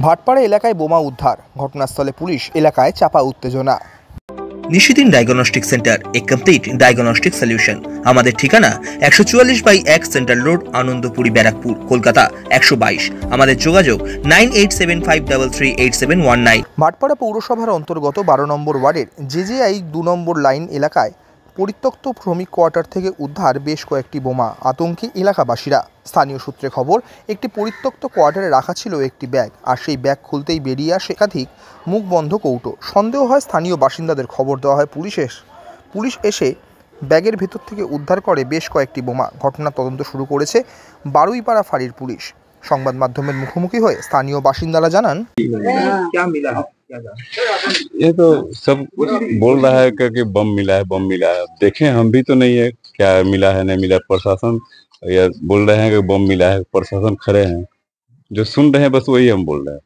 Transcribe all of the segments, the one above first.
ভাটপাড়া এলাকায় বোমা উদ্ধার, ঘটনাস্থলে পুলিশ, এলাকায় চাপা উত্তেজনা। নিশিদিন ডায়াগনস্টিক সেন্টার, এ কমপ্লিট ডায়াগনস্টিক সলিউশন। আমাদের ঠিকানা 144/1 সেন্ট্রাল রোড, আনন্দপুরি, ব্যারাকপুর, কলকাতা 122। আমাদের যোগাযোগ 9875338719। ভাটপাড়া পৌরসভার অন্তর্গত 12 নম্বর ওয়ার্ডের জেজেআই 2 নম্বর লাইন এলাকায় পরিত্যক্ত শ্রমিক কোয়ার্টার থেকে উদ্ধার বেশ কয়েকটি বোমা। আতঙ্কে এলাকাবাসীরা। স্থানীয় সূত্রে খবর, একটি পরিত্যক্ত কোয়ার্টারে রাখা ছিল একটি ব্যাগ, আর সেই ব্যাগ খুলতেই বেরিয়ে আসে একাধিক মুখ বন্ধ কৌটো। সন্দেহ হয় স্থানীয় বাসিন্দাদের। খবর দেওয়া হয় পুলিশ এসে ব্যাগের ভেতর থেকে উদ্ধার করে বেশ কয়েকটি বোমা। ঘটনার তদন্ত শুরু করেছে বারুইপাড়া ফাঁড়ির পুলিশ। সংবাদ মাধ্যমের মুখোমুখি হয়ে স্থানীয় বাসিন্দারা জানান, ये तो सब बोल रहा है कि बम मिला है। देखें हम भी तो नहीं है क्या मिला है नहीं मिला। प्रशासन या बोल रहे हैं कि बम मिला है, प्रशासन खड़े हैं, जो सुन रहे हैं बस वही हम बोल रहे हैं।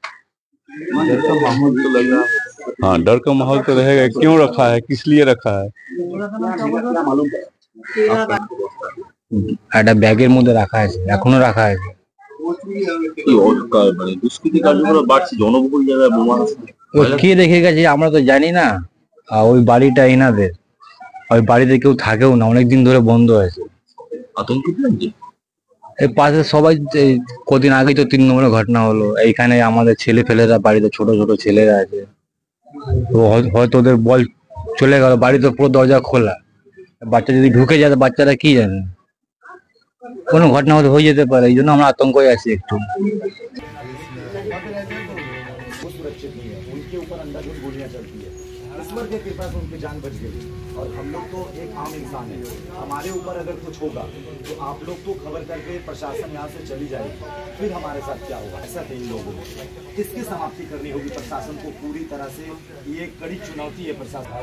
डर का माहौल तो लग रहा है। हाँ, डर का माहौल तो रहेगा। क्यों रखा है, किस लिए रखा है? একটা ব্যাগের মধ্যে রাখা আছে, এখনো রাখা আছে। দুষ্কৃতিকারীরা বাড়ছে, জনবহুল জায়গায় বোমা কে রেখে গেছে আমরা তো জানি না। ওই বাড়িটা এনাদের, ওই বাড়িতে কেউ থাকেও না, অনেকদিন ধরে বন্ধ আছে। আতঙ্কিত লাগছে। এই পাশে সবাই, কদিন আগেই তো 3 নম্বরের ঘটনা হলো। এইখানে আমাদের ছেলে ফেলেরা বাড়িতে, ছোট ছোট ছেলেরা আছে, তো হয়তো ওদের বল চলে গেল, বাড়িতে পুরো দরজা খোলা। বাচ্চা যদি ঢুকে যায়, বাচ্চারা কি জানে, কোনো ঘটনা হতে হয়ে যেতে পারে। এই জন্য আমরা আতঙ্কে আছি একটু। सुरक्षित नहीं है, उनके ऊपर अंधाधुंध गोलियां चलती है। ईश्वर की कृपा से उनकी जान बच गई। और हम लोग तो एक आम इंसान है, हमारे ऊपर अगर कुछ होगा तो आप लोग तो खबर करके प्रशासन यहाँ से चली जाएगी, फिर हमारे साथ क्या होगा? ऐसा नहीं लोगों को किसकी समाप्ति करनी होगी? प्रशासन को पूरी तरह से ये कड़ी चुनौती है। प्रशासन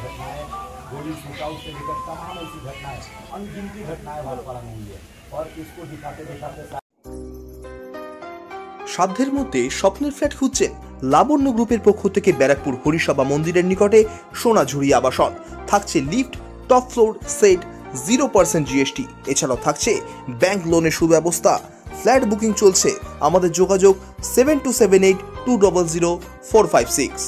घटनाएं, गोली शूटआउट से लेकर तमाम ऐसी घटनाएं, अनगिनती घटनाएं भाटपाड़ा में हुई है, और इसको दिखाते दिखाते সাধ্যের মধ্যে স্বপ্নের ফ্ল্যাট খুঁজছেন? লাবণ্য গ্রুপের পক্ষ থেকে ব্যারাকপুর হরিসভা মন্দিরের নিকটে সোনাঝুরি আবাসন। থাকছে lift, top floor, set, 0% GST। এছাড়াও থাকছে ব্যাংক লোনের সুব্যবস্থা। ফ্ল্যাট বুকিং চলছে। আমাদের যোগাযোগ 7278200456।